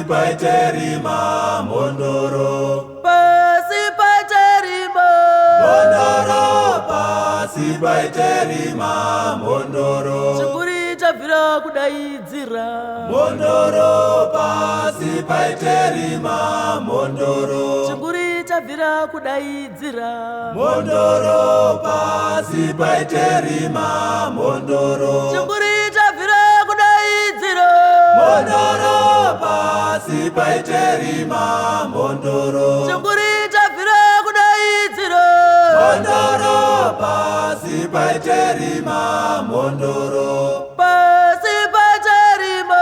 paiterima mondoro. Pasi paiterima Mondoro, pasi paiterima mondoro. chikuri chabvira kudaidzira. Mondoro, pasi paiterima mondoro. Chikuri chabvira kudaidzira. Mondoro, pasi paiterima mondoro. Chikuri chabvira kudaidzira. Mondoro, pasi paiterima mondoro. Chikuri chabvira kudaidzira. Mondoro, pasi paiterima mondoro. Pasi paiterima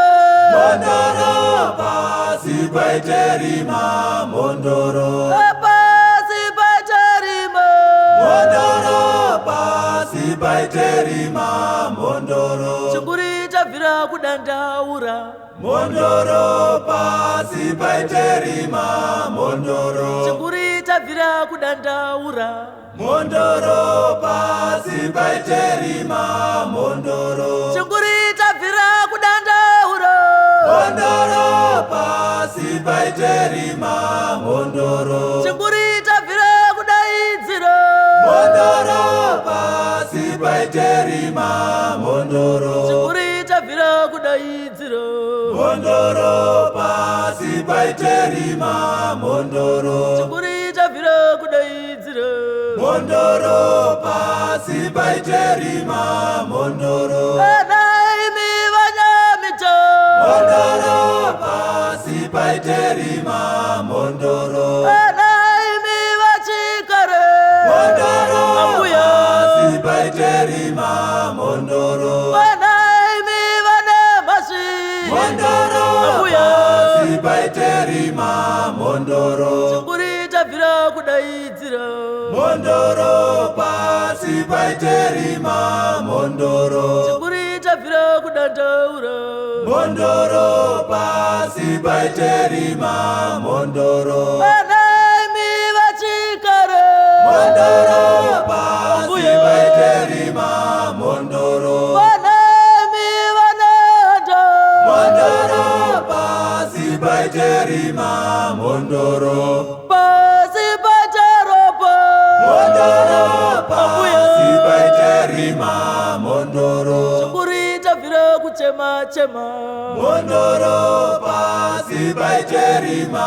Mondoro, pasi paiterima mondoro. pasi paiterima Mondoro, pasi paiterima mondoro. chikuri chabvira kudandaura. Mondoro, pasi paiterima mondoro. Chikuri chabvira kudandaura. Mondoro, pasi paiterima mondoro. Chikuri chabvira kudandaura. Mondoro, pasi paiterima mondoro. Chikuri chabvira kudaidzira. Mondoro, pasi paiterima mondoro. Chikuri chabvira kudaidzira. Mondoro, pasi paiterima mondoro. Chikuri chabvira kudaidzira. Mondoro, pasi paiterima mondoro. Vanaimi vanyamita. Mondoro, pasi paiterima mondoro. Vanaimi vachikare. Mondoro, Ambuya. pasi paiterima mondoro. Vanaimi vanemashi. Mondoro, Ambuya. pasi paiterima mondoro. Chikuri chabvira kudaidzira. Mondoro, pasi paiterima mondoro. Chikuri chabvira kudandaura. Mondoro, pasi paiterima mondoro. Vanaimi vachikare. Mondoro, pasi paiterima mondoro. Vanaimi vanada. Mondoro, pasi paiterima mondoro. Pasi pacharopa. Mondoro, Ambuya. pasi paiterima mondoro. Chikuri chabvira kuchema. Mondoro, pasi paiterima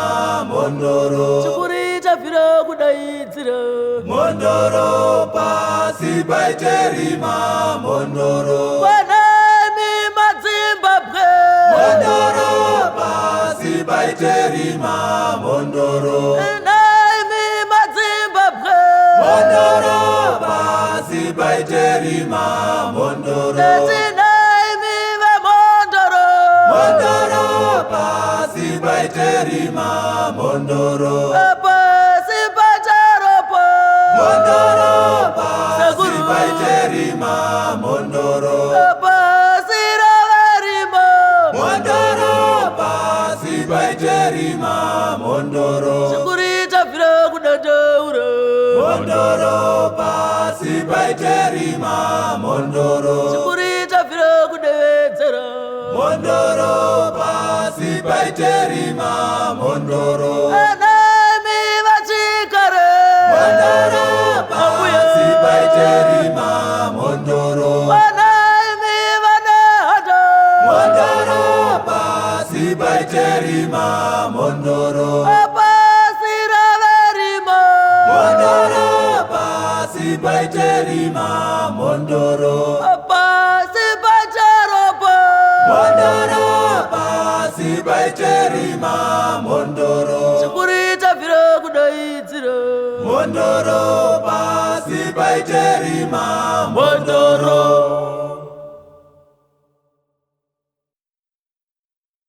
mondoro. Chikuri chabvira kudaidzira. Mondoro, pasi paiterima mondoro. Vanaimi madzimbabwe. Mondoro, pasi paiterima mondoro. Naimi madzimbabwe. Mondoro, pasi paiterima mondoro. Naimi vemondoro. Mondoro, pasi paiterima mondoro. Pasi pacharopa. Mondoro, pasi Seguru. paiterima mondoro. Pasi ravarima. Mondoro, pasi paiterima mondoro. Chikuri chabvira kudandaura. Mondoro, pasi paiterima mondoro. Chikuri chabvira kudedzera. Mondoro, pasi paiterima mondoro. Vanaimi vachikare. Mondoro, pasi paiterima mondoro. Vanaimi vanada. Mondoro, pasi paiterima mondoro. Pasi ravarima. Mondoro, pasi paiterima mondoro. Pasi pacharopa. Mondoro, pasi paiterima mondoro. Chikuri chabvira kudaidzira. Mondoro, pasi paiterima mondoro.